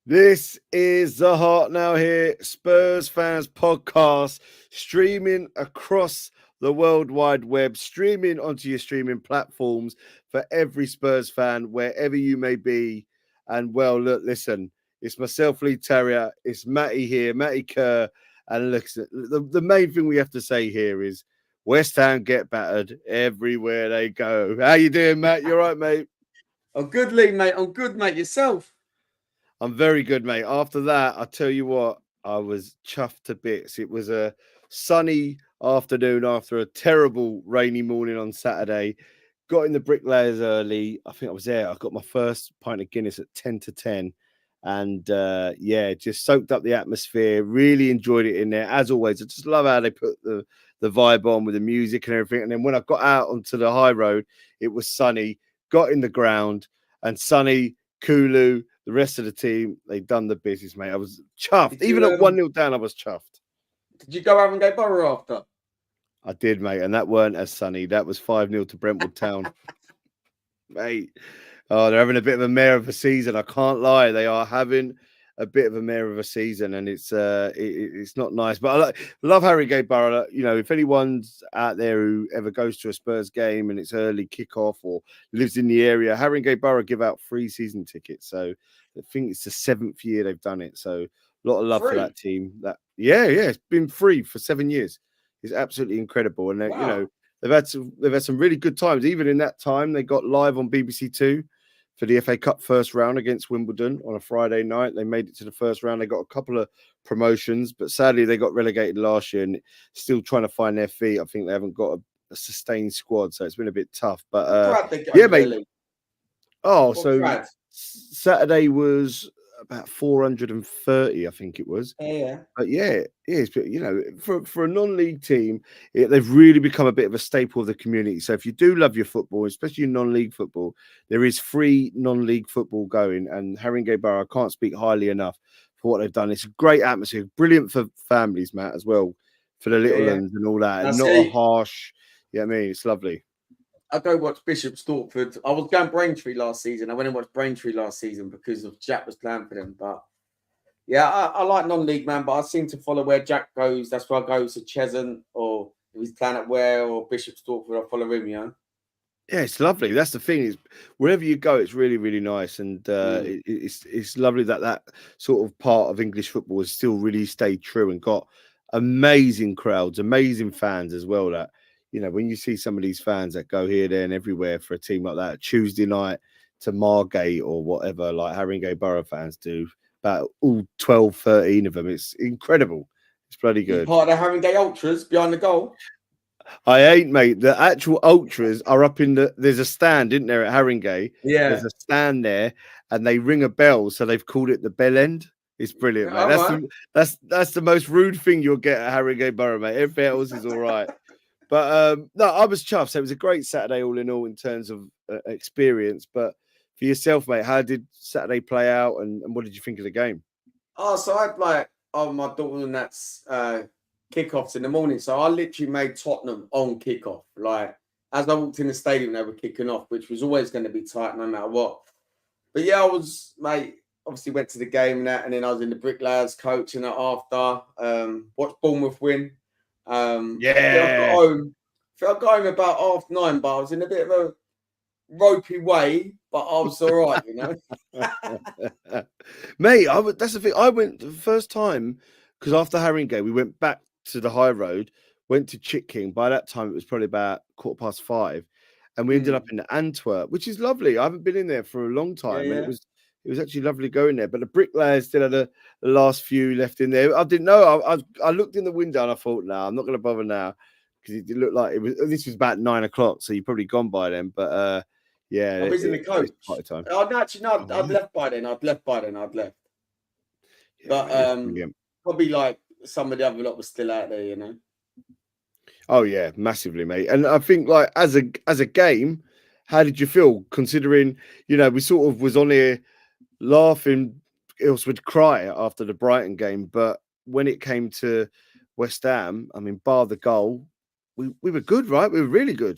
This is the Heart Now Here Spurs Fans podcast, streaming across the World Wide Web, streaming onto your streaming platforms for every Spurs fan, wherever you may be. And well, look, listen, it's myself, Lee Terrier, it's Matty here, Matty Kerr. And look, the main thing we have to say here is West Ham get battered everywhere they go. How you doing, Matt? You all right, mate? I'm good, Lee, mate. I'm good, mate. Yourself? I'm very good, mate. After that, I tell you what, I was chuffed to bits. It was a sunny afternoon after a terrible rainy morning on Saturday. Got in the bricklayers early. I think I was there. I got my first pint of Guinness at 10 to 10. And just soaked up the atmosphere. Really enjoyed it in there. As always, I just love how they put the vibe on with the music and everything. And then when I got out onto the high road, it was sunny. Got in the ground and Sonny, Kulu, the rest of the team, they done the business, mate. I was chuffed. Even at 1-0 down, I was chuffed. Did you go Haringey Borough after? I did, mate. And that weren't as sunny. That was 5-0 to Brentwood Town. Mate. Oh, they're having a bit of a mare of a season. I can't lie. They are having a bit of a mare of a season, and it's not nice. But I love Haringey Borough. You know, if anyone's out there who ever goes to a Spurs game and it's early kickoff or lives in the area, Haringey Borough give out free season tickets. So I think it's the 7th year they've done it. So a lot of love for that team. It's been free for 7 years. It's absolutely incredible, and wow. You know, they've had some really good times. Even in that time, they got live on BBC Two for the FA Cup first round against Wimbledon on a Friday night. They made it to the first round. They got a couple of promotions, but sadly they got relegated last year and still trying to find their feet. I think they haven't got a sustained squad, so it's been a bit tough. But mate. Oh, so Saturday was about 430, I think it was. Yeah. But but you know, for a non-league team, they've really become a bit of a staple of the community. So if you do love your football, especially non-league football, there is free non-league football going. And Haringey Borough, I can't speak highly enough for what they've done. It's a great atmosphere, brilliant for families, Matt, as well, for the little ones and all that. And not a harsh. Yeah, I mean, it's lovely. I go watch Bishop Stortford. I was going Braintree last season. I went and watched Braintree last season because of Jack was playing for them. But yeah, I like non-league, man. But I seem to follow where Jack goes. That's where I go to Cheshunt, or if he's playing at Ware or Bishop Stortford, I follow him. You know. Yeah, it's lovely. That's the thing, is wherever you go, it's really, really nice, and it's lovely that sort of part of English football has still really stayed true and got amazing crowds, amazing fans as well. That, you know, when you see some of these fans that go here, there, and everywhere for a team like that, Tuesday night to Margate or whatever, like Haringey Borough fans do, about all 12, 13 of them, it's incredible. It's bloody good. Part of the Haringey Ultras behind the goal. I ain't, mate. The actual ultras are up in there's a stand, isn't there, at Haringey? Yeah. There's a stand there, and they ring a bell, so they've called it the Bell End. It's brilliant, mate. That's the most rude thing you'll get at Haringey Borough, mate. Everything else is all right. But no, I was chuffed. So it was a great Saturday all in all in terms of experience. But for yourself, mate, how did Saturday play out, and what did you think of the game? Oh, so I'd my daughter, and that's kickoffs in the morning. So I literally made Tottenham on kickoff. Like, as I walked in the stadium, they were kicking off, which was always going to be tight no matter what. But yeah, I was, mate, obviously went to the game and that, and then I was in the bricklayers coaching it after. Watched Bournemouth win. I got home about 9:30, but I was in a bit of a ropey way, but I was all right, you know. Mate, that's the thing. I went the first time because after Haringey, we went back to the high road, went to Chick King. By that time, it was probably about 5:15, and we ended up in Antwerp, which is lovely. I haven't been in there for a long time, and it was actually lovely going there. But the bricklayers still had the last few left in there. I didn't know. I looked in the window and I thought, no, I'm not going to bother now, because it looked like this was about 9 o'clock, so you'd probably gone by then. But yeah, I was in the coach. I'd left by then. I'd left. Yeah, but probably like some of the other lot was still out there, you know. Oh yeah, massively, mate. And I think, like, as a game, how did you feel, considering, you know, we sort of was on here laughing, else would cry after the Brighton game, but when it came to West Ham, I mean, bar the goal, we were good, right? We were really good.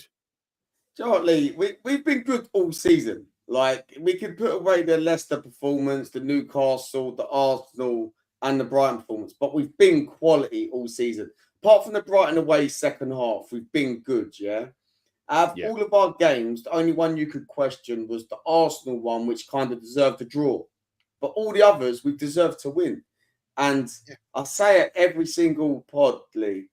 Do you know what, Lee? We've been good all season. Like, we could put away the Leicester performance, the Newcastle, the Arsenal, and the Brighton performance, but we've been quality all season. Apart from the Brighton away second half, we've been good, yeah? Out of Yeah. all of our games, the only one you could question was the Arsenal one, which kind of deserved a draw. But all the others, we've deserved to win. And I say it every single pod, Lee.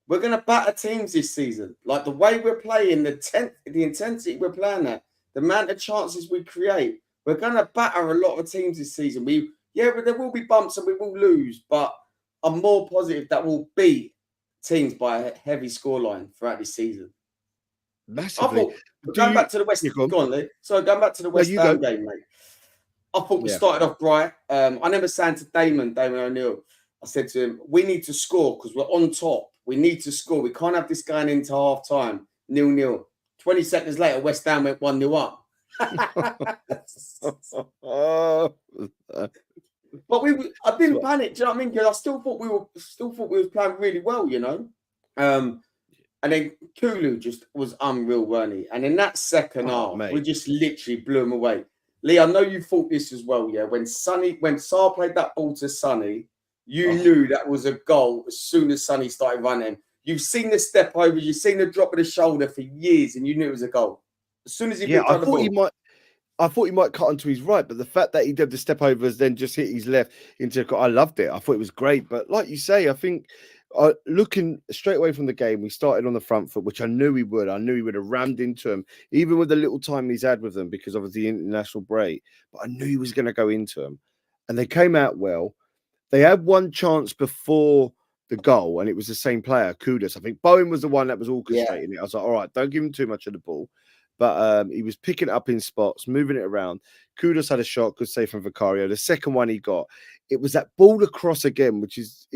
We're going to batter teams this season. Like the way we're playing, the intensity we're playing at, the amount of chances we create, we're going to batter a lot of teams this season. But there will be bumps and we will lose, but I'm more positive that we'll beat teams by a heavy scoreline throughout this season. Massively. Going back to the West, go on. Lee. So going back to the West Ham game, mate. I thought we started off bright. I remember saying to Damon O'Neill, I said to him, we need to score because we're on top. We need to score. We can't have this going into half time. 0-0. 20 seconds later, West Ham went 1-0 up. But I didn't panic. Do you know what I mean? Because I still thought we were playing really well, you know. And then Kulu just was unreal, weren't he? And in that second half, we just literally blew him away. Lee, I know you thought this as well, yeah. When Sarr played that ball to Sonny, you knew that was a goal as soon as Sonny started running. You've seen the step over, you've seen the drop of the shoulder for years, and you knew it was a goal. As soon as he picked up the ball. I thought he might cut onto his right, but the fact that he did the step overs then just hit his left into, I loved it. I thought it was great. But like you say, I think looking straight away from the game, we started on the front foot, which I knew we would. I knew he would have rammed into him, even with the little time he's had with them because of the international break. But I knew he was going to go into them. And they came out well. They had one chance before the goal, and it was the same player, Kudus. I think Bowen was the one that was orchestrating it. I was like, all right, don't give him too much of the ball. But he was picking it up in spots, moving it around. Kudus had a shot, good save from Vicario. The second one he got, it was that ball across again, which is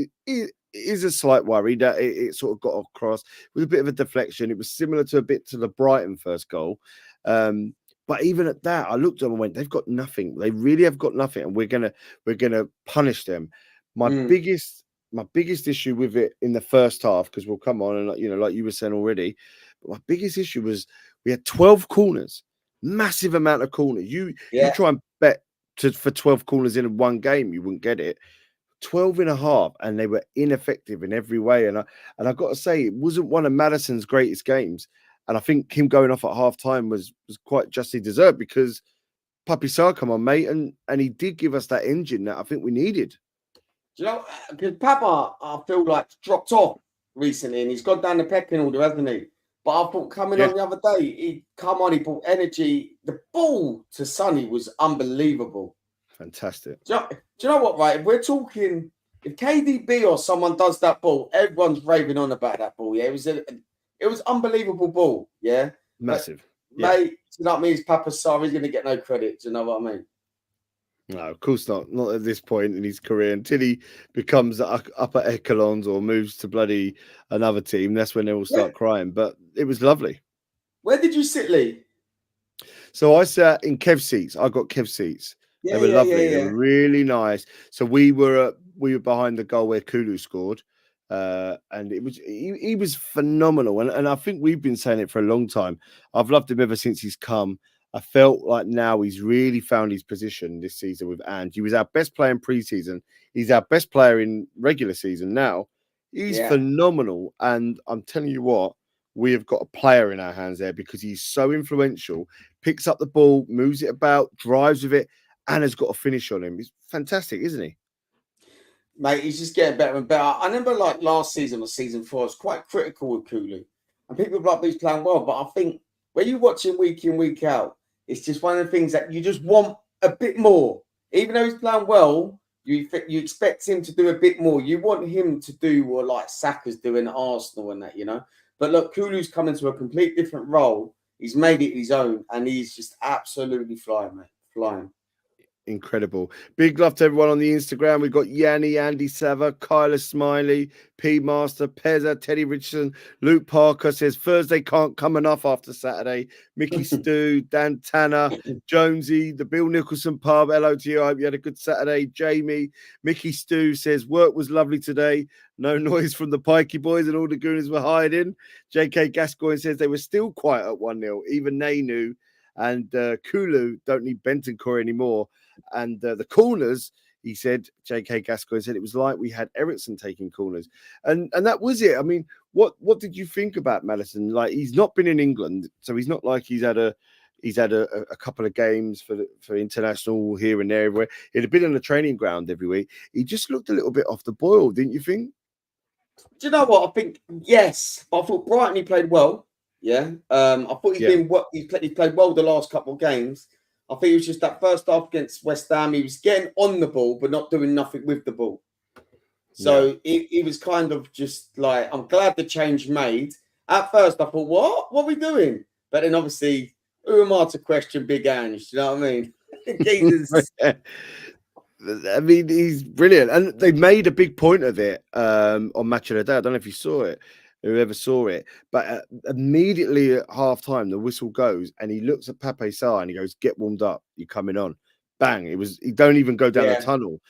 a slight worry that it sort of got across with a bit of a deflection. It was similar to the Brighton first goal. But even at that, I looked at them and went, they've got nothing. They really have got nothing, and we're gonna punish them. My biggest issue with it in the first half, because we'll come on and like you were saying already, but my biggest issue was we had 12 corners, massive amount of corners. You try and bet for 12 corners in one game, you wouldn't get it. 12 and a half, and they were ineffective in every way. And I got to say, it wasn't one of Maddison's greatest games. And I think him going off at half time was quite justly deserved because Puppy Sarr, come on, mate. And he did give us that engine that I think we needed. Do you know, because Papa, I feel like, dropped off recently and he's gone down the pecking order, hasn't he? But I thought coming on the other day, he brought energy. The ball to Sonny was unbelievable. Fantastic. Do you know what, right? If we're talking, if KDB or someone does that ball, everyone's raving on about that ball, yeah? It was unbelievable ball, yeah? Massive. But, mate, you know what I mean? Papa Sarr, he's going to get no credit. Do you know what I mean? No, of course not. Not at this point in his career. Until he becomes up at Echelons or moves to bloody another team, that's when they will start crying. But it was lovely. Where did you sit, Lee? So I sat in Kev seats. I got Kev seats. They were lovely. They were really nice. So we were behind the goal where Kulu scored. And it was he was phenomenal. And I think we've been saying it for a long time. I've loved him ever since he's come. I felt like now he's really found his position this season with Ange. He was our best player in preseason. He's our best player in regular season now. He's phenomenal. And I'm telling you what, we have got a player in our hands there because he's so influential. Picks up the ball, moves it about, drives with it, and has got a finish on him. He's fantastic, isn't he? Mate, he's just getting better and better. I remember like last season or season 4, I was quite critical with Kulu. And people like he's playing well, but I think when you watch him week in, week out, it's just one of the things that you just want a bit more. Even though he's playing well, you expect him to do a bit more. You want him to do what like Saka's doing at Arsenal and that, you know. But look, Kulu's come into a complete different role. He's made it his own, and he's just absolutely flying, mate. Flying. Incredible. Big love to everyone on the Instagram. We've got Yanni, Andy Sava, Kyla Smiley, P Master, Pezza, Teddy Richardson, Luke Parker says Thursday can't come enough after Saturday. Mickey Stu, Dan Tanner, Jonesy, the Bill Nicholson pub. Hello to you. I hope you had a good Saturday. Jamie, Mickey Stu says work was lovely today. No noise from the Pikey boys and all the gooners were hiding. JK Gascoigne says they were still quiet at 1-0. Even they knew. and Kulu don't need Bentancur anymore. And the corners, he said, J.K. Gascoigne said, it was like we had Ericsson taking corners, and that was it. I mean, what did you think about Maddison? Like, he's not been in England, so he's not like he's had a couple of games for international here and there everywhere. He'd have been on the training ground every week. He just looked a little bit off the boil, didn't you think? Do you know what I think? Yes, I thought Brighton he played well. Yeah, I thought he's been what he played well the last couple of games. I think it was just that first half against West Ham. He was getting on the ball, but not doing nothing with the ball. So he was kind of just like, I'm glad the change made. At first, I thought, what are we doing? But then obviously, who am I to question Big Ange? Do you know what I mean? Jesus. I mean, he's brilliant, and they made a big point of it on Match of the Day. I don't know if you saw it, whoever saw it, but immediately at half time, the whistle goes, and he looks at Pape Sarr and he goes, "Get warmed up, you're coming on." Bang! He don't even go down the tunnel.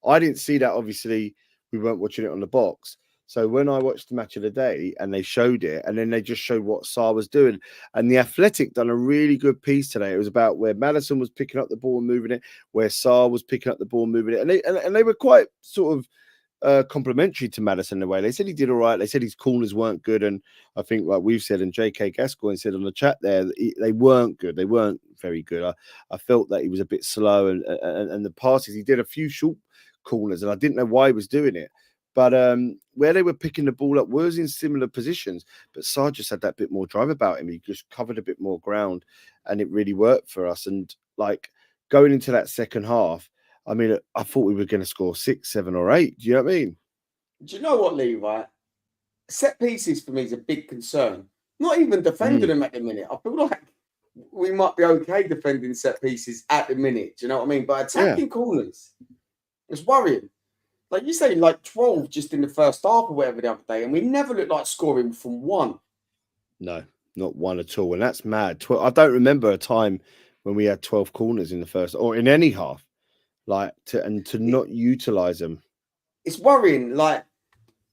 I didn't see that. Obviously, we weren't watching it on the box. So when I watched the Match of the Day and they showed it, and then they just showed what Sarr was doing, and the Athletic done a really good piece today. It was about where Maddison was picking up the ball and moving it, where Sarr was picking up the ball and moving it, and they were quite sort of complimentary to Maddison in a way. They said he did all right. They said his corners weren't good, and I think, like we've said, and J.K. Gascoigne said on the chat there, they weren't good. They weren't very good. I felt that he was a bit slow, and the passes, he did a few short corners, and I didn't know why he was doing it. But where they were picking the ball up was in similar positions, but Sarr just had that bit more drive about him. He just covered a bit more ground, and it really worked for us. And like going into that second half, I mean, I thought we were going to score 6, 7, or 8. Do you know what I mean? Do you know what, Levi? Set pieces for me is a big concern. Not even defending them at the minute. I feel like we might be okay defending set pieces at the minute. Do you know what I mean? But attacking corners, it's worrying. Like you say, like 12 just in the first half or whatever the other day, and we never looked like scoring from one. No, not one at all. And that's mad. 12, I don't remember a time when we had 12 corners in the first or in any half, like to not utilize them. It's worrying. Like,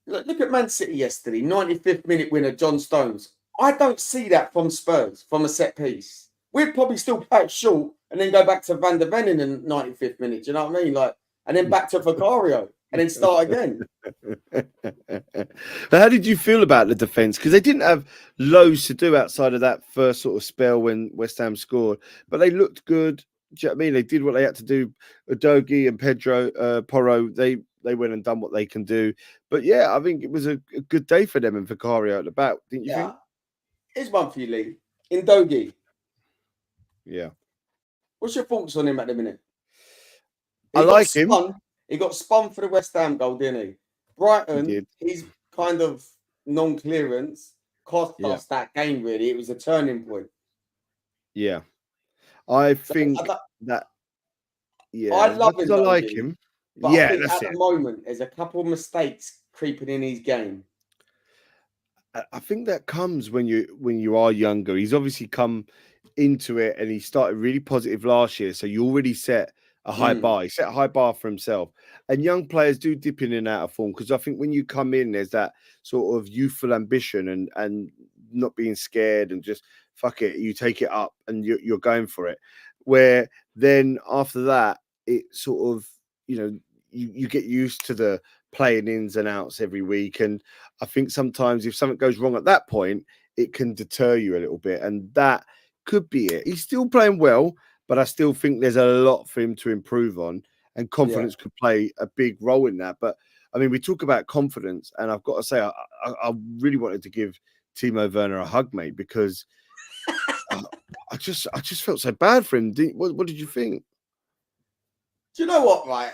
look at Man City yesterday, 95th minute winner, John Stones. I don't see that from Spurs, from a set piece. We'd probably still play it short and then go back to Van der Ven in the 95th minute. Do you know what I mean? Like, and then back to Vicario. And then start again. But how did you feel about the defence? Because they didn't have loads to do outside of that first sort of spell when West Ham scored, but they looked good. Do you know what I mean? They did what they had to do. Udogie and Pedro Porro, they went and done what they can do. But yeah, I think it was a good day for them and Vicario at the back, didn't you think? Here's one for you, Lee. Udogie. Yeah. What's your thoughts on him at the minute? I like him. He got spun for the West Ham goal, didn't he? Brighton, he's kind of non-clearance cost us that game, really. It was a turning point. Yeah. I think that, I love him. I like him. But I think at the moment, there's a couple of mistakes creeping in his game. I think that comes when you are younger. He's obviously come into it and he started really positive last year. So you already set a high bar. He set a high bar for himself. And young players do dip in and out of form because I think when you come in, there's that sort of youthful ambition and not being scared and just fuck it. You take it up and you're going for it. Where then after that, it sort of, you get used to the playing ins and outs every week. And I think sometimes if something goes wrong at that point, it can deter you a little bit. And that could be it. He's still playing well, but I still think there's a lot for him to improve on, and confidence could play a big role in that. But I mean, we talk about confidence, and I've got to say, I really wanted to give Timo Werner a hug, mate, because I just felt so bad for him. What did you think? Do you know what? Right,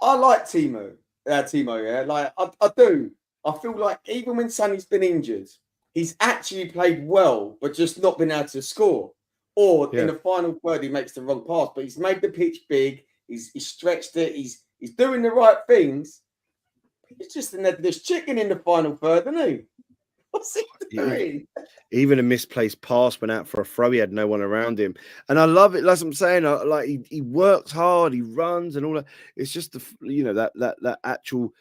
I like Timo. Timo, yeah, like I do. I feel like even when Sonny's been injured, he's actually played well, but just not been able to score. Or in the final third, he makes the wrong pass, but he's made the pitch big. He's stretched it. He's doing the right things. He's just there's chicken in the final third, isn't he? What's he doing? Even a misplaced pass went out for a throw. He had no one around him, and I love it. Like I'm saying, he works hard, he runs, and all that. It's just that actual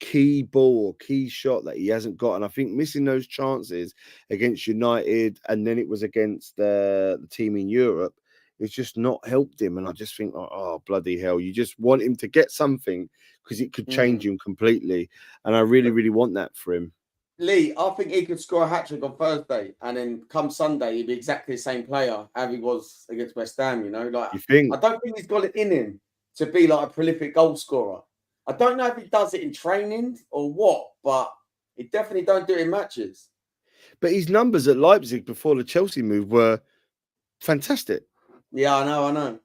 key ball or key shot that he hasn't got. And I think missing those chances against United and then it was against the team in Europe, it's just not helped him. And I just think, oh, bloody hell, you just want him to get something because it could change him completely. And I really, really want that for him. Lee, I think he could score a hat trick on Thursday, and then come Sunday, he'd be exactly the same player as he was against West Ham. You know, like You think? I don't think he's got it in him to be like a prolific goal scorer. I don't know if he does it in training or what, but he definitely don't do it in matches. But his numbers at Leipzig before the Chelsea move were fantastic. Yeah, I know.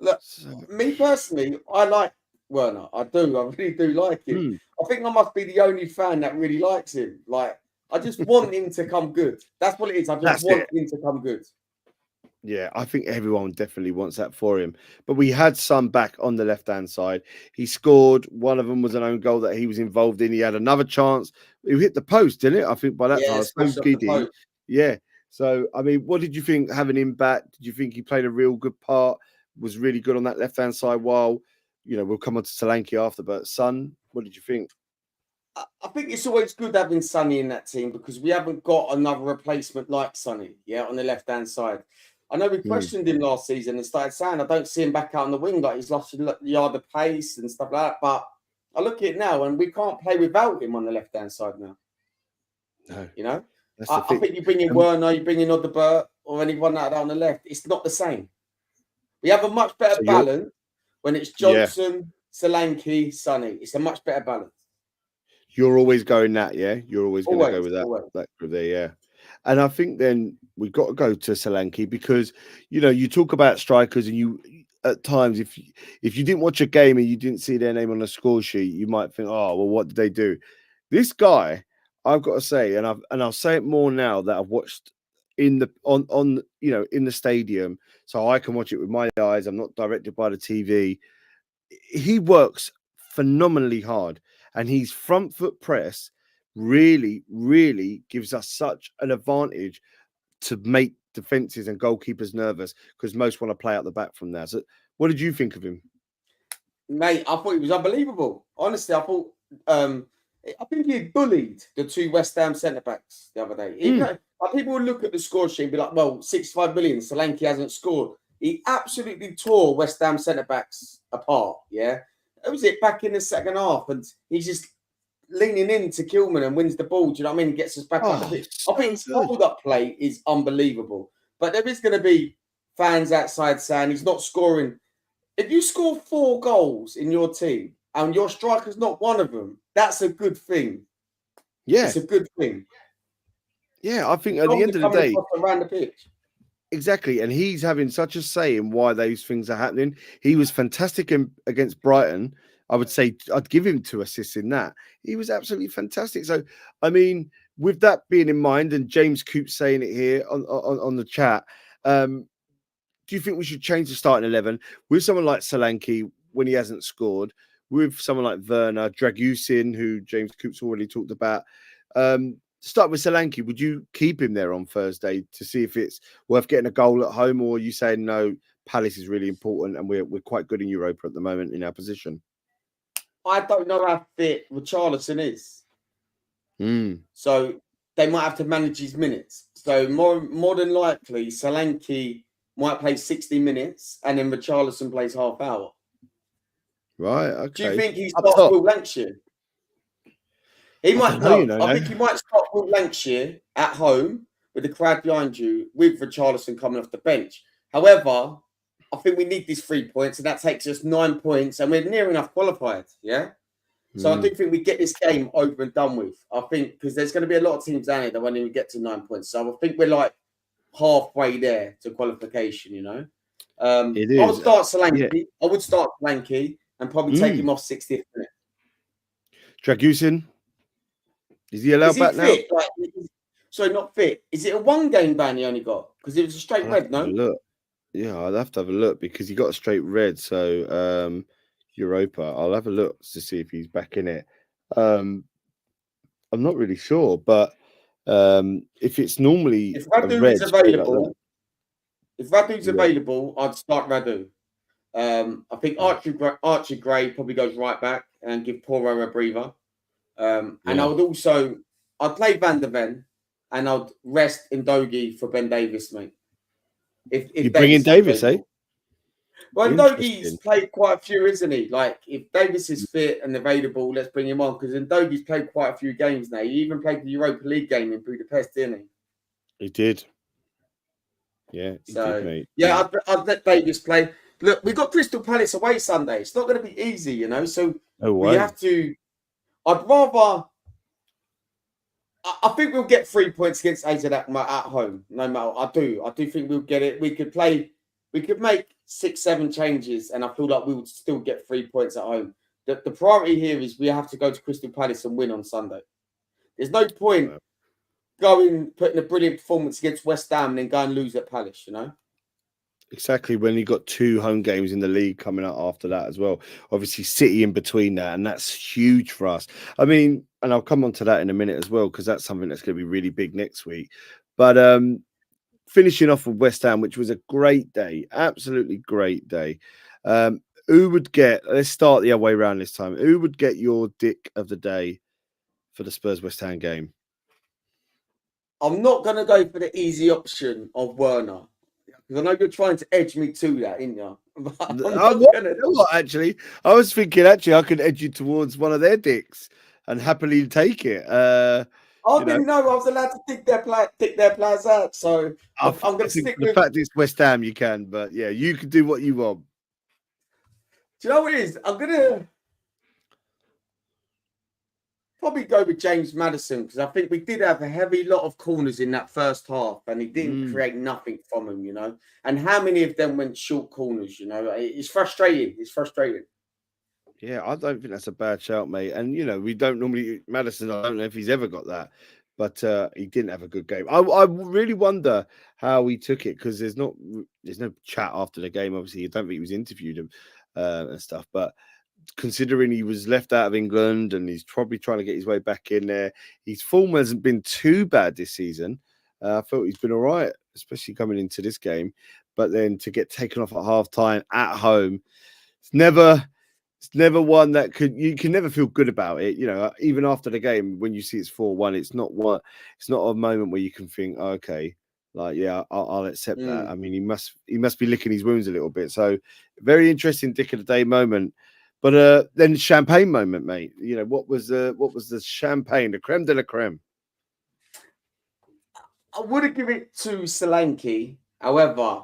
Look, me personally, I like Werner. I do. I really do like him. I think I must be the only fan that really likes him. Like, I just want him to come good. That's what it is. I just want him to come good. Yeah, I think everyone definitely wants that for him. But we had Son back on the left-hand side. He scored. One of them was an own goal that he was involved in. He had another chance. He hit the post, didn't it? I think by that time, so giddy. Yeah. So, I mean, what did you think having him back? Did you think he played a real good part? Was really good on that left-hand side while, we'll come on to Solanke after. But Son, what did you think? I think it's always good having Sonny in that team because we haven't got another replacement like Sonny, on the left-hand side. I know we questioned him last season and started saying, I don't see him back out on the wing, like he's lost a yard of pace and stuff like that. But I look at it now and we can't play without him on the left-hand side now. No. I think you bring in Werner, you bring in Odegaard or anyone like that on the left, it's not the same. We have a much better balance when it's Johnson, Solanke, Sonny. It's a much better balance. You're always going that, yeah? You're always going to go with that group there, yeah. And I think then we've got to go to Solanke because, you talk about strikers and you, at times, if you didn't watch a game and you didn't see their name on the score sheet, you might think, oh, well, what did they do? This guy, I've got to say, and I'll say it more now that I've watched in the in the stadium, so I can watch it with my eyes. I'm not directed by the TV. He works phenomenally hard, and his front foot press really, really gives us such an advantage to make defenses and goalkeepers nervous because most want to play out the back from there. So, what did you think of him, mate? I thought he was unbelievable. Honestly, I thought. I think he bullied the two West Ham centre backs the other day. People would look at the score sheet and be like, "Well, 65 million. Solanke hasn't scored." He absolutely tore West Ham centre backs apart. Yeah, it was it back in the second half, and he's just leaning into Kilman and wins the ball. Do you know what I mean? He gets us back up the pitch. I think his hold-up play is unbelievable. But there is going to be fans outside saying he's not scoring. If you score 4 goals in your team and your striker's not one of them, that's a good thing. Yeah, it's a good thing. Yeah, I think at the end of the day, around the pitch. Exactly, and he's having such a say in why those things are happening. He was fantastic against Brighton. I would say I'd give him 2 assists in that. He was absolutely fantastic. So, I mean, with that being in mind, and James Coop saying it here on the chat, do you think we should change the starting 11 with someone like Solanke when he hasn't scored, with someone like Werner, Dragusin, who James Coop's already talked about? Start with Solanke. Would you keep him there on Thursday to see if it's worth getting a goal at home, or are you saying no, Palace is really important and we're quite good in Europa at the moment in our position? I don't know how fit Richarlison is. So they might have to manage his minutes. So more than likely, Solanke might play 60 minutes and then Richarlison plays half hour. Right, okay. Do you think he starts Will Lancashire? He might I think he might start Will Lancashire at home with the crowd behind you, with Richarlison coming off the bench. However, I think we need these 3 points, and that takes us 9 points, and we're near enough qualified. Yeah. So I do think we get this game over and done with. I think because there's going to be a lot of teams down here that won't even get to 9 points. So I think we're like halfway there to qualification. It is. I would start Solanke. Yeah. I would start Solanke and probably take him off 60th minute. Dragusin. Is he allowed back now? Sorry, not fit. Is it a 1-game ban he only got? Because it was a straight red, no? Look. Yeah, I'll have to have a look because he got a straight red. So Europa, I'll have a look to see if he's back in it. I'm not really sure, but if it's normally if Radu is available, available, I'd start Radu. I think Archie Gray probably goes right back and give Porro a breather. And I would also, I'd play Van der Ven and I'd rest Ndogi for Ben Davis, mate. You If bring in Davis is Davis, eh? available. Well, Ndogi's Interesting. played quite a few, isn't he? Like, if Davis is fit and available, let's bring him on because Ndogi's played quite a few games now. He even played the Europa League game in Budapest, didn't he? He did. Yeah, he did, So, mate. yeah, I'd let Davis play. Look, we've got Crystal Palace away Sunday. It's not going to be easy, you know. So No we way. have to. I'd rather. I think we'll get 3 points against AZ at home. No matter, I do think we'll get it. We could play. We could make 6-7 changes, and I feel like we would still get 3 points at home. The priority here is we have to go to Crystal Palace and win on Sunday. There's no point putting a brilliant performance against West Ham and then go and lose at Palace. You know. Exactly, when you got 2 home games in the league coming up after that as well. Obviously, City in between that, and that's huge for us. I mean, and I'll come on to that in a minute as well, because that's something that's going to be really big next week. But finishing off with West Ham, which was a great day, absolutely great day. Who would get, let's start the other way around this time. Who would get your dick of the day for the Spurs West Ham game? I'm not going to go for the easy option of Werner. Because I know you're trying to edge me to that, ain't you? Actually, I was thinking I could edge you towards one of their dicks and happily take it. I didn't know I was allowed to pick their players out, so I'm going to stick with the fact it's West Ham. You can, but yeah, you can do what you want. Do you know what it is? I'm gonna probably go with James Maddison because I think we did have a heavy lot of corners in that first half, and he didn't create nothing from them, you know. And how many of them went short corners? You know, it's frustrating. It's frustrating. Yeah, I don't think that's a bad shout, mate. And you know, we don't normally Madison. I don't know if he's ever got that, but he didn't have a good game. I really wonder how he took it because there's no chat after the game. Obviously, I don't think he was interviewed him and stuff, but. Considering he was left out of England and he's probably trying to get his way back in there, his form hasn't been too bad this season. I felt he's been all right, especially coming into this game. But then to get taken off at halftime at home, it's never one that you can never feel good about it. You know, even after the game, when you see it's 4-1, it's not a moment where you can think, oh, okay, like yeah, I'll accept that. I mean, he must be licking his wounds a little bit. So very interesting dick of the day moment. But then champagne moment, mate. You know, what was the champagne, the creme de la creme? I would have given it to Solanke. However,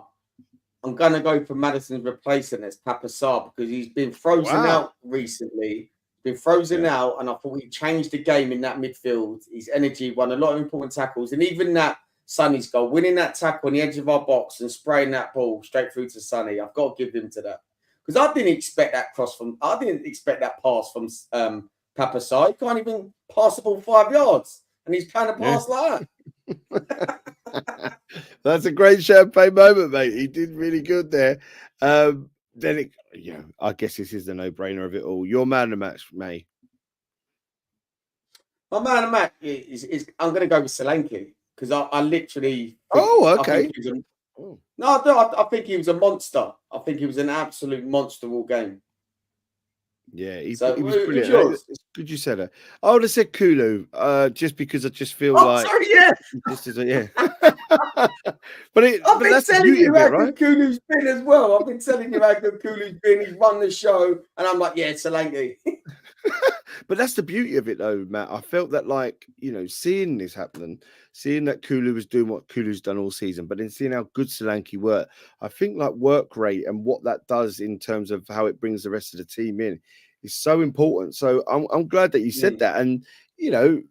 I'm going to go for Madison's replacement as Papa Sarr because he's been frozen out recently. Been frozen out, and I thought he changed the game in that midfield. His energy won a lot of important tackles, and even that Sonny's goal, winning that tackle on the edge of our box and spraying that ball straight through to Sonny. I've got to give him to that. Because I didn't expect that pass from Papa Sarr. He can't even pass the ball 5 yards, and he's trying to pass like that. That's a great champagne moment, mate. He did really good there. Then I guess this is the no-brainer of it all. Your man of the match, May. My man of the match is I'm going to go with Solanke because I literally. Okay. I think he was a monster. I think he was an absolute monster all game. Yeah, he was brilliant. It's good you said it. I would have said Kulu, just because I just feel like. Sorry, yeah. I've been telling you how good Kulu's been as well. I've been telling you how good Kulu's been. He's run the show, and I'm like, yeah, Solanke. But that's the beauty of it, though, Matt. I felt that, like, you know, seeing this happening, seeing that Kulu was doing what Kulu's done all season, but then seeing how good Solanke worked, I think like work rate and what that does in terms of how it brings the rest of the team in is so important. So I'm glad that you said that, and you know,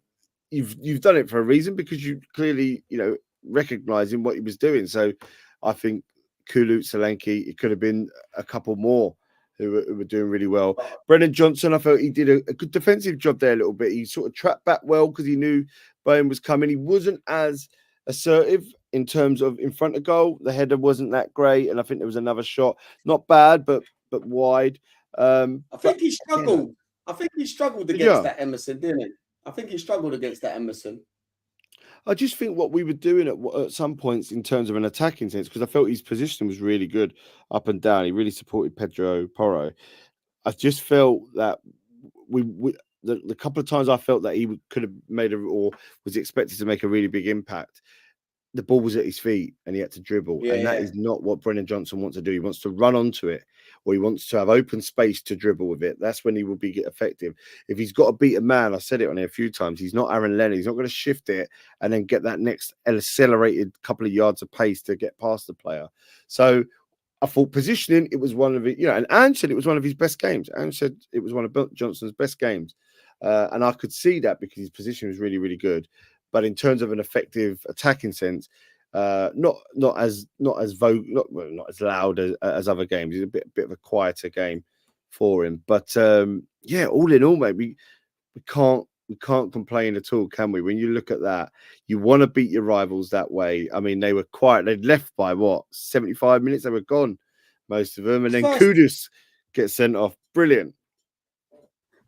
you've done it for a reason because you clearly, you know, recognizing what he was doing. So I think Kulu, Solanke, it could have been a couple more who were doing really well. Brennan Johnson, I felt he did a good defensive job there a little bit. He sort of trapped back well because he knew Bowen was coming. He wasn't as assertive in terms of in front of goal. The header wasn't that great, and I think there was another shot, not bad, but wide. I think he struggled. I think he struggled against that Emerson, didn't he? I think he struggled against that Emerson. I just think what we were doing at some points in terms of an attacking sense, because I felt his position was really good up and down. He really supported Pedro Porro. I just felt that the couple of times I felt that he could have made or was expected to make a really big impact, the ball was at his feet and he had to dribble. And that Yeah. is not what Brennan Johnson wants to do. He wants to run onto it, or he wants to have open space to dribble with it. That's when he will be effective. If he's got to beat a man, I said it on here a few times, he's not Aaron Lennon. He's not going to shift it and then get that next accelerated couple of yards of pace to get past the player. So I thought positioning, it was one of it, and Ange said it was one of his best games. Ange said it was one of Johnson's best games. And I could see that because his position was really, really good. But in terms of an effective attacking sense, not as not as loud as other games. It's a bit of a quieter game for him. But yeah, all in all, mate, we can't complain at all, can we? When you look at that, you want to beat your rivals that way. I mean, they were quiet. They'd left by 75 minutes. They were gone, most of them, and then Kudus gets sent off. Brilliant.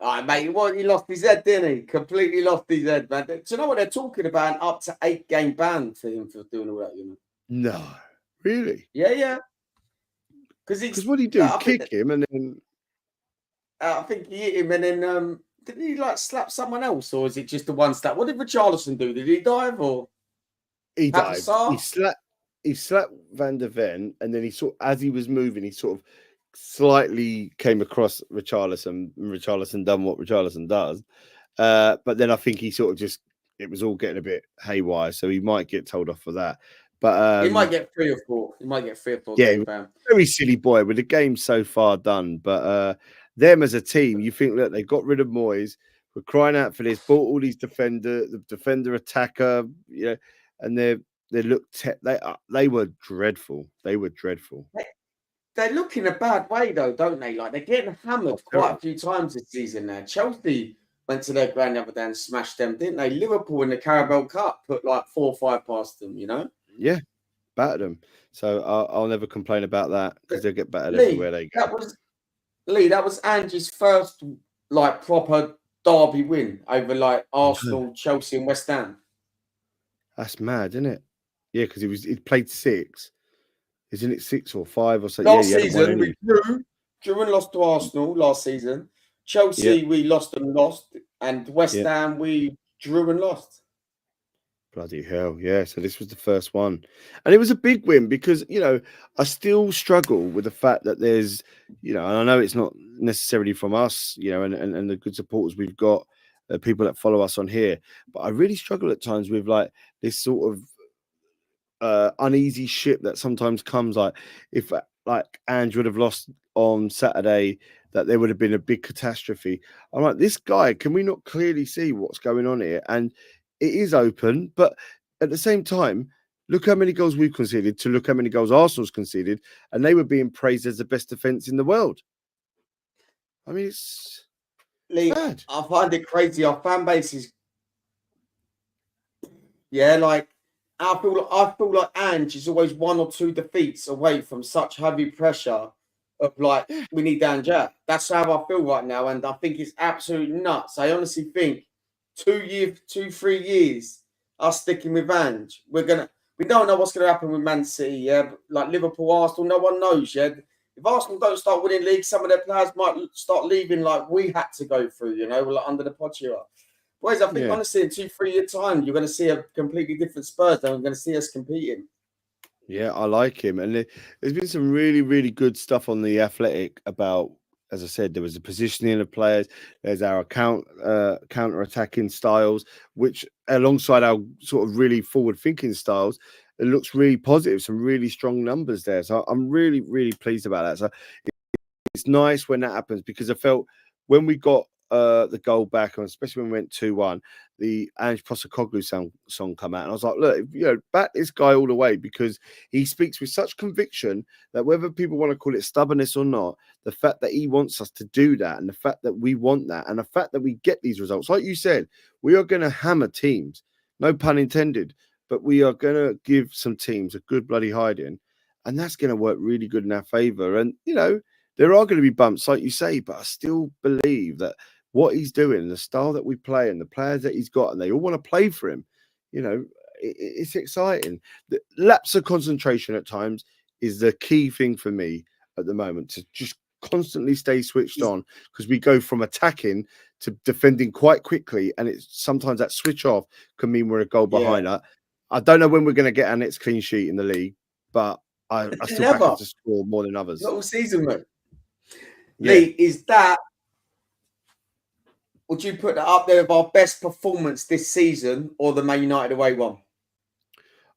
All right, mate. He lost his head, didn't he? Completely lost his head, man. Do you know what they're talking about? An up to 8-game ban for him for doing all that, No, really? Yeah. Because what did he do? Kick him, and then I think he hit him, and then didn't he slap someone else, or is it just the one slap? What did Richarlison do? Did he dive or he dived? He slapped Van der Ven, and then as he was moving, he sort of slightly came across Richarlison, and Richarlison done what Richarlison does. But then I think he sort of it was all getting a bit haywire, so he might get told off for that. But he might get 3 or 4. He might get 3 or 4. Yeah, very silly boy with the game so far done. But them as a team, you think that they got rid of Moyes, we're crying out for this, bought all these the defender attacker, and they looked they were dreadful. They were dreadful. They look in a bad way though, don't they? Like they're getting hammered quite a few times this season now. Chelsea went to their ground the other day and smashed them, didn't they? Liverpool in the Carabao Cup put 4 or 5 past them, Yeah, battered them. So I'll never complain about that because they'll get battered everywhere they go. That was Ange's first proper derby win over Arsenal, Chelsea, and West Ham. That's mad, isn't it? Yeah, because he played 6. Isn't it 6 or 5 or so? Last season we drew and lost to Arsenal last season. Chelsea we lost, and West Ham we drew and lost. Bloody hell, yeah. So this was the first one. And it was a big win because, I still struggle with the fact that there's, and I know it's not necessarily from us, and the good supporters we've got, people that follow us on here, but I really struggle at times with this sort of uneasy ship that sometimes comes if Ange would have lost on Saturday, that there would have been a big catastrophe. I'm like, this guy, can we not clearly see what's going on here? And it is open, but at the same time, look how many goals we've conceded to look how many goals Arsenal's conceded, and they were being praised as the best defense in the world. I mean, it's bad. I find it crazy. Our fan base is, I feel like Ange is always 1 or 2 defeats away from such heavy pressure of we need Ange out. That's how I feel right now, and I think it's absolutely nuts. I honestly think 2-3 years us sticking with Ange, we don't know what's gonna happen with Man City, yeah. But Liverpool, Arsenal, no one knows, yeah. If Arsenal don't start winning leagues, some of their players might start leaving like we had to go through, under the Pochettino. Boys, I think honestly in 2-3 years time, you're going to see a completely different Spurs. Then we're going to see us competing. Yeah, I like him, and there's been some really, really good stuff on the Athletic about. As I said, there was the positioning of players. There's our counter-attacking styles, which alongside our sort of really forward-thinking styles, it looks really positive. Some really strong numbers there. So I'm really, really pleased about that. So it's nice when that happens because I felt when we got the goal back, and especially when we went 2-1, the Ange Postecoglou song come out, and I was like, look, back this guy all the way because he speaks with such conviction that whether people want to call it stubbornness or not, the fact that he wants us to do that, and the fact that we want that, and the fact that we get these results, like you said, we are going to hammer teams, no pun intended, but we are going to give some teams a good bloody hiding, and that's going to work really good in our favour. And there are going to be bumps, like you say, but I still believe that what he's doing, the style that we play, and the players that he's got, and they all want to play for him. It's exciting. The lapse of concentration at times is the key thing for me at the moment, to just constantly stay switched on, because we go from attacking to defending quite quickly, and it's sometimes that switch off can mean we're a goal behind. I don't know when we're going to get our next clean sheet in the league, but I still back us to score more than others. Not all season, mate. Yeah. Lee, would you put that up there with our best performance this season or the Man United away one?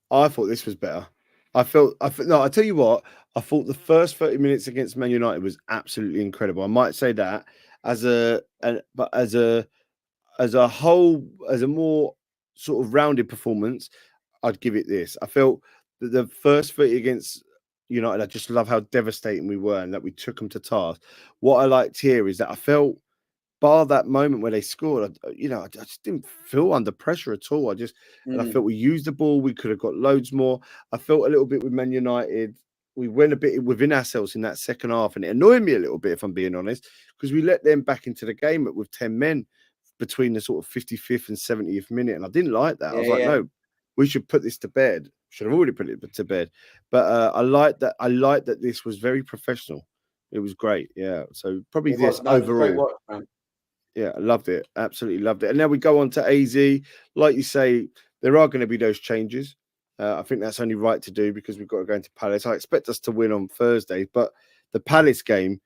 I thought this was better. I tell you what, I thought the first 30 minutes against Man United was absolutely incredible. I might say that as a whole, as a more sort of rounded performance, I'd give it this. I felt that the first 30 against United, I just love how devastating we were and that we took them to task. What I liked here is that I felt, bar that moment where they scored, I just didn't feel under pressure at all. And I felt we used the ball. We could have got loads more. I felt a little bit with Man United. We went a bit within ourselves in that second half, and it annoyed me a little bit, if I'm being honest, because we let them back into the game with 10 men between the sort of 55th and 70th minute, and I didn't like that. I was like, no, we should put this to bed. Should have already put it to bed. But I like that. I like that this was very professional. It was great. Yeah. So probably this overall. Yeah, I loved it. Absolutely loved it. And now we go on to AZ. Like you say, there are going to be those changes. I think that's only right to do because we've got to go into Palace. I expect us to win on Thursday, but the Palace game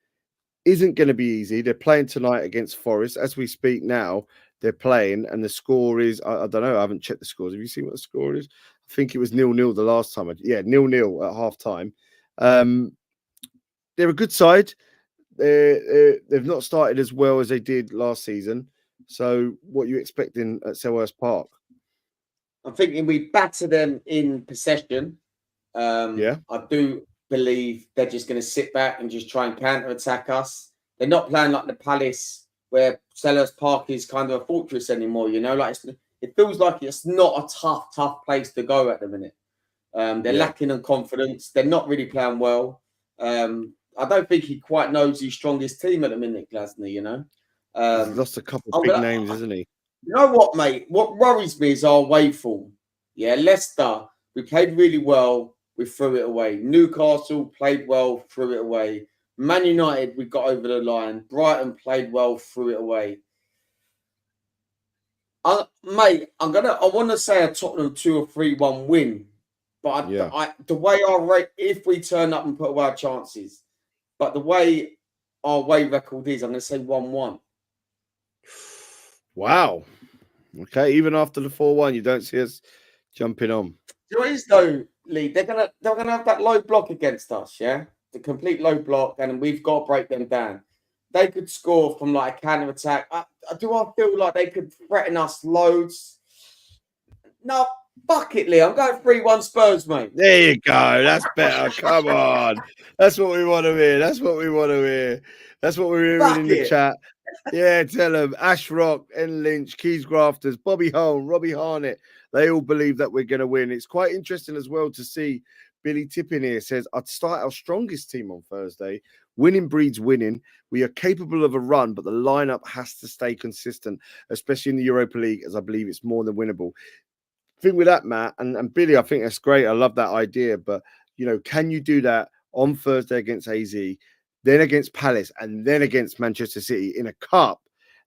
isn't going to be easy. They're playing tonight against Forest. As we speak now, they're playing, and the score is, I don't know, I haven't checked the scores. Have you seen what the score is? I think it was 0-0 the last time. 0-0 at half time. They're a good side. They've not started as well as they did last season. So what are you expecting at Selhurst Park? I'm thinking we batter them in possession. I do believe they're just going to sit back and just try and counter-attack us. They're not playing like the Palace, where Selhurst Park is kind of a fortress anymore, like it feels like it's not a tough place to go at the minute. They're lacking in confidence. They're not really playing well. I don't think he quite knows his strongest team at the minute, Glasner, He's lost a couple of big names, isn't he? You know what, mate? What worries me is our away form. Yeah, Leicester, we played really well. We threw it away. Newcastle played well, threw it away. Man United, we got over the line. Brighton played well, threw it away. Mate, I want to say a Tottenham 2 or 3-1 win. But the way our rate, if we turn up and put away our chances, but the way our away record is, I'm going to say 1-1. Wow. Okay, even after the 4-1, you don't see us jumping on. You know what it is though, Lee? They're gonna have that low block against us, yeah? The complete low block, and we've got to break them down. They could score from like a counter attack. Do I feel like they could threaten us loads? No, fuck it, Lee. I'm going 3-1 Spurs, mate. There you go. That's better. Come on. That's what we want to hear. That's what we want to hear. That's what we're hearing in the chat. Yeah, tell them. Ash Rock, N Lynch, Keys Grafters, Bobby Hone, Robbie Harnett. They all believe that we're going to win. It's quite interesting as well to see Billy Tippin here says, I'd start our strongest team on Thursday. Winning breeds winning. We are capable of a run, but the lineup has to stay consistent, especially in the Europa League, as I believe it's more than winnable. Thing with that, Matt, and Billy, I think that's great. I love that idea. But, can you do that on Thursday against AZ, then against Palace, and then against Manchester City in a cup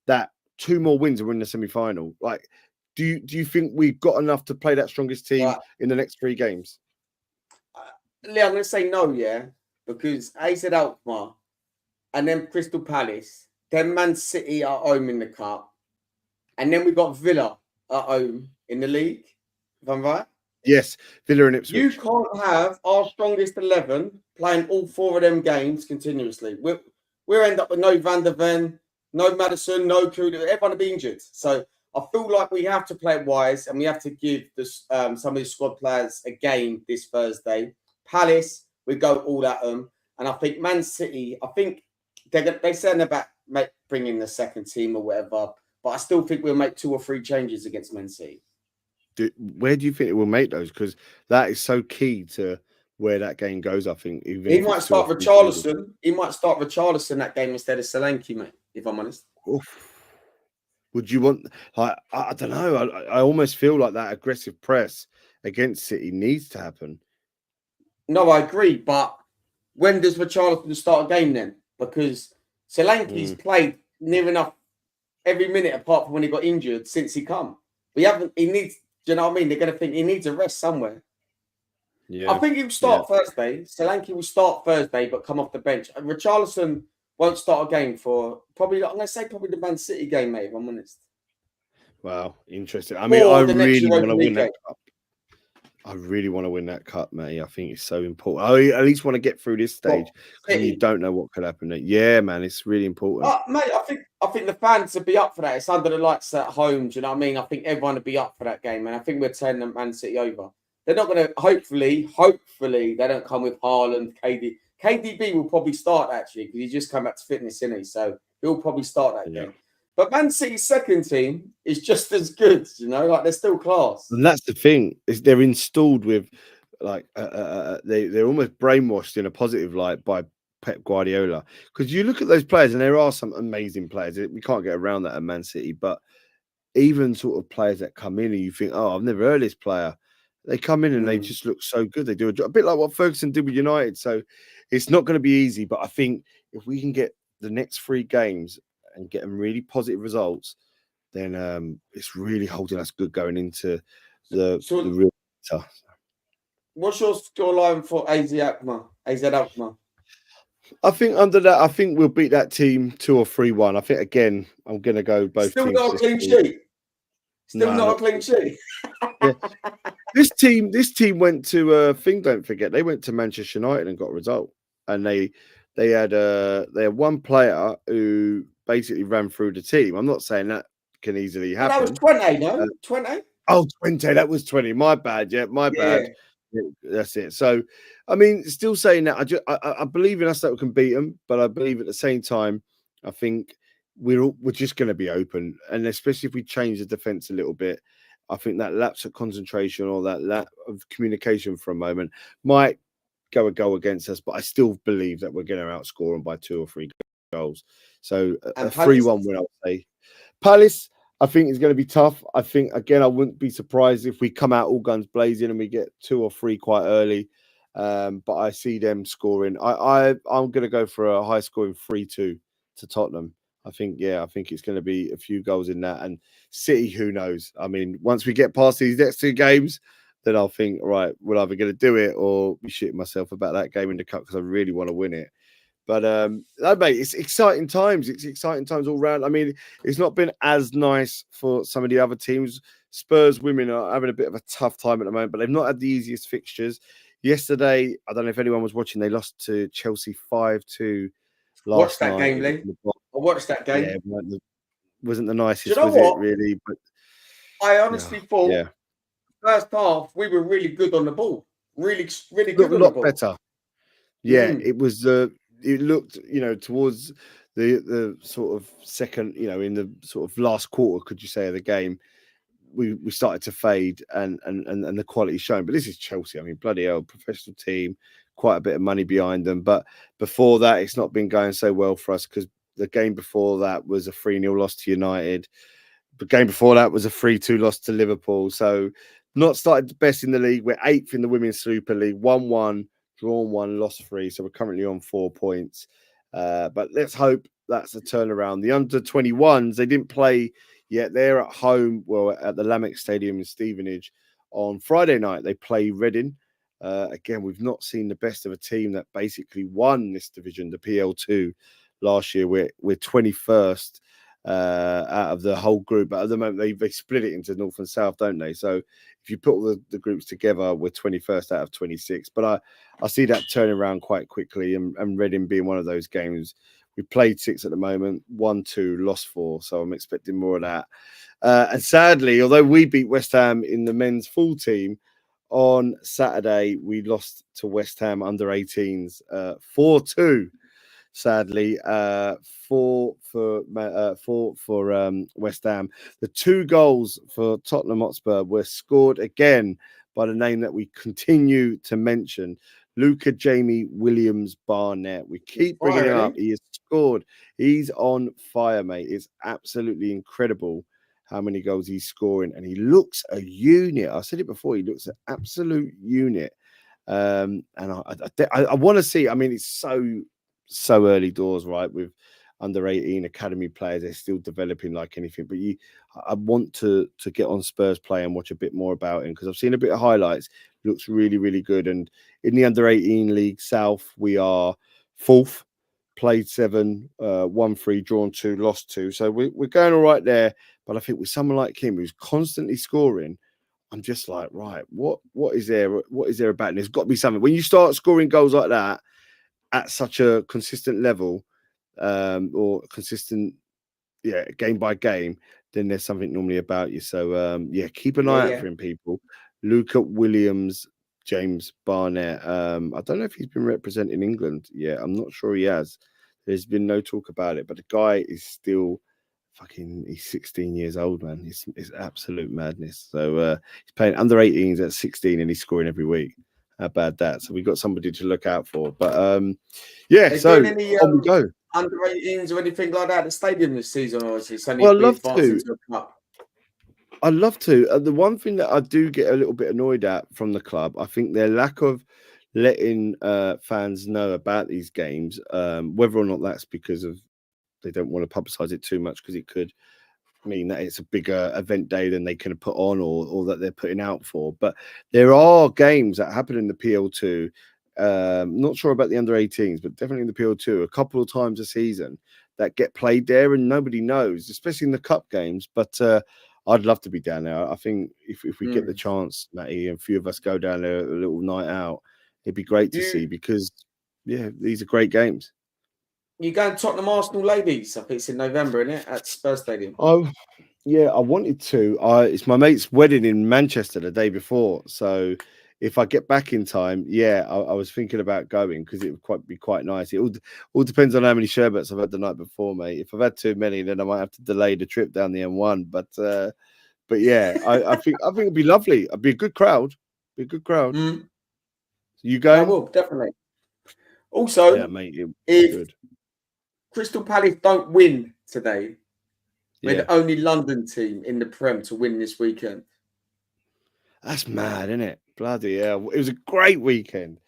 that 2 more wins and we're in the semi-final? Like, do you think we've got enough to play that strongest team in the next 3 games? Lee, I'm going to say no, because AZ Alkmaar and then Crystal Palace, then Man City are home in the cup, and then we've got Villa at home in the league, if I'm right. Yes, Villa and Ipswich. You can't have our strongest 11 playing all 4 of them games continuously. We'll end up with no Van der Ven, no Madison, no Kuda. Everyone will be injured. So I feel like we have to play it wise, and we have to give this, some of the squad players a game this Thursday. Palace, we go all at them. And I think Man City, I think they said about bringing the second team or whatever, but I still think we'll make 2 or 3 changes against Man City. Where do you think it will make those? Because that is so key to where that game goes, I think. He might start Richarlison. He might start Richarlison that game instead of Solanke, mate, if I'm honest. Oof. Would you want, I don't know. I almost feel like that aggressive press against City needs to happen. No, I agree. But when does Richarlison start a game then? Because Solanke's played near enough every minute apart from when he got injured since he come. We haven't. He needs. Do you know what I mean? They're going to think he needs a rest somewhere. I Yeah, think he'll yeah. start Thursday. Solanke will start Thursday, but come off the bench. And Richarlison won't start a game for probably. I'm going to say probably the Man City game, mate. If I'm honest. Wow, interesting. I mean, I Or the next really want Europa to win League that game. cup. I really want to win that cup, mate. I think it's so important. I at least want to get through this stage because you City. don't know what could happen. Yeah, man, it's really important. Mate, I think the fans would be up for that. It's under the lights at home. Do you know what I mean? I think everyone would be up for that game, and I think we're turning Man City over. They're not going to. Hopefully, they don't come with Haaland, KD. KDB will probably start actually because he's just come back to fitness, isn't he? So he'll probably start that Yeah. game. But Man City's second team is just as good. You know, like they're still class. And that's the thing is they're installed with like they're almost brainwashed in a positive light by Pep Guardiola because you look at those players and there are some amazing players. We can't get around that at Man City, but even sort of players that come in and you think, oh, I've never heard of this player. They come in and they just look so good. They do a bit like what Ferguson did with United. So it's not going to be easy, but I think if we can get the next 3 games and get them really positive results, then it's really holding us good going into the real tough. What's your scoreline for AZ Alkmaar? I think under that, I think we'll beat that team 2 or 3-1. I think again, I'm going to go both Still teams. not a clean sheet. Still No, not a clean sheet. Yeah. This team went to thing. Don't forget, they went to Manchester United and got a result, and they had one player who basically ran through the team. I'm not saying that can easily happen. That was 20, no? 20? Oh, 20. That was 20. My bad. Yeah, my bad. Yeah, that's it. So, I mean, still saying that, I believe in us that we can beat them, but I believe at the same time, I think we're just going to be open, and especially if we change the defense a little bit, I think that lapse of concentration or that lack of communication for a moment might go a goal against us. But I still believe that we're going to outscore them by 2 or 3 goals. So a 3-1 win, I'll say. Palace, I think it's going to be tough. I think, again, I wouldn't be surprised if we come out all guns blazing and we get 2 or 3 quite early. But I see them scoring. I'm going to go for a high scoring 3-2 to Tottenham. I think it's going to be a few goals in that. And City, who knows? I mean, once we get past these next 2 games, then I'll think, right, we're either going to do it or be shitting myself about that game in the cup because I really want to win it. But no, mate, it's exciting times. It's exciting times all round. I mean, it's not been as nice for some of the other teams. Spurs women are having a bit of a tough time at the moment, but they've not had the easiest fixtures. Yesterday, I don't know if anyone was watching, they lost to Chelsea 5-2 last night. Game, Lee. I watched that game. Yeah, wasn't the nicest, was it, really? But I honestly thought first half we were really good on the ball. Really good on the ball. A lot better. Yeah, it was it looked, towards the sort of second, in the sort of last quarter, could you say, of the game, we started to fade and the quality shown. But this is Chelsea. I mean, bloody hell, professional team, quite a bit of money behind them. But before that, it's not been going so well for us because the game before that was a 3-0 loss to United. The game before that was a 3-2 loss to Liverpool. So not started the best in the league. We're 8th in the Women's Super League, 1-1. Drawn 1, lost 3, so we're currently on 4 points. But let's hope that's a turnaround. The under-21s, they didn't play yet. They're at home, well, at the Lamex Stadium in Stevenage on Friday night. They play Reading. Again, we've not seen the best of a team that basically won this division, the PL2, last year. We're 21st out of the whole group, but at the moment they split it into North and South, don't they? So if you put all the groups together, we're 21st out of 26. But I see that turning around quite quickly, and Reading being one of those games. We played 6 at the moment, 1-2, lost 4, so I'm expecting more of that. And sadly, although we beat West Ham in the men's full team on Saturday, we lost to West Ham under 18s 4-2. Sadly, 4 for West Ham. The 2 goals for Tottenham Hotspur were scored again by the name that we continue to mention, Luca Jamie Williams Barnett. We keep bringing him up. He has scored. He's on fire, mate. It's absolutely incredible how many goals he's scoring, and he looks a unit. I said it before. He looks an absolute unit. And I want to see. I mean, it's so early doors, right? With under 18 academy players. They're still developing like anything. But I want to get on Spurs play and watch a bit more about him, because I've seen a bit of highlights. Looks really, really good. And in the under 18 league South, we are fourth. Played 7, won 3, drawn 2, lost 2. So we're going all right there. But I think with someone like him who's constantly scoring, I'm just like, right, what is there? What is there about? And there's got to be something. When you start scoring goals like that at such a consistent level, or consistent, game by game, then there's something normally about you. So keep an eye out for him, people. Luca Williams, James Barnett. I don't know if he's been representing England. Yeah, I'm not sure he has. There's been no talk about it, but the guy is still he's 16 years old, man. It's absolute madness. So he's playing under 18s at 16 and he's scoring every week. How bad that? So we've got somebody to look out for. But so doing any on we go. under 18s or anything like that at the stadium this season, or is it Well, I'd love to. into a cup? I'd love to. The one thing that I do get a little bit annoyed at from the club, I think their lack of letting fans know about these games, whether or not that's because of they don't want to publicise it too much, because it could mean that it's a bigger event day than they can put on, or that they're putting out for. But there are games that happen in the PL2. Not sure about the under 18s, but definitely in the PL2 a couple of times a season that get played there, and nobody knows, especially in the cup games. But I'd love to be down there. I think if we get the chance, Matty, and a few of us go down there a little night out, it'd be great to see, because these are great games. You going Tottenham Arsenal ladies? I think it's in November, isn't it, at Spurs Stadium? Oh, yeah, I wanted to. It's my mate's wedding in Manchester the day before, so if I get back in time, I was thinking about going, because it would be quite nice. It all depends on how many sherbets I've had the night before, mate. If I've had too many, then I might have to delay the trip down the M1. But yeah, I think it'd be lovely. It'd be a good crowd. You going? I will, definitely. Also, yeah, mate, if good. Crystal Palace don't win today, we're the only London team in the Prem to win this weekend. That's mad, isn't it? Bloody hell. It was a great weekend.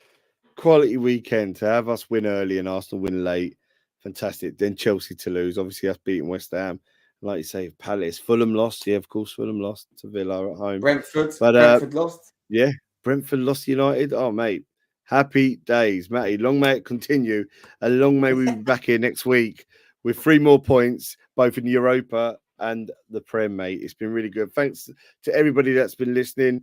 Quality weekend to have us win early and Arsenal win late. Fantastic. Then Chelsea to lose. Obviously, us beating West Ham. Like you say, Palace. Fulham lost. Yeah, of course, Fulham lost to Villa at home. Brentford lost. Yeah, Brentford lost United. Oh, mate. Happy days, Matty. Long may it continue. And long may we be back here next week with 3 more points, both in Europa and the Prem, mate. It's been really good. Thanks to everybody that's been listening,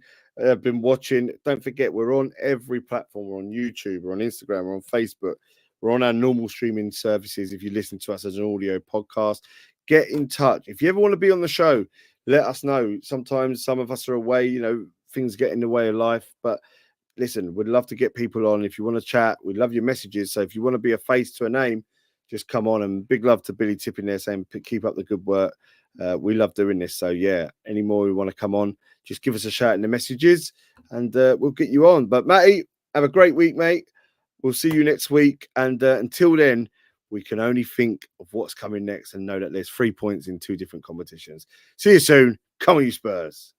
been watching. Don't forget, we're on every platform. We're on YouTube, we're on Instagram, we're on Facebook. We're on our normal streaming services if you listen to us as an audio podcast. Get in touch. If you ever want to be on the show, let us know. Sometimes some of us are away, things get in the way of life, but listen, we'd love to get people on. If you want to chat, we love your messages. So if you want to be a face to a name, just come on. And big love to Billy Tipping there saying, keep up the good work. We love doing this. So any more we want to come on, just give us a shout in the messages and we'll get you on. But Matty, have a great week, mate. We'll see you next week. And until then, we can only think of what's coming next and know that there's 3 points in 2 different competitions. See you soon. Come on, you Spurs.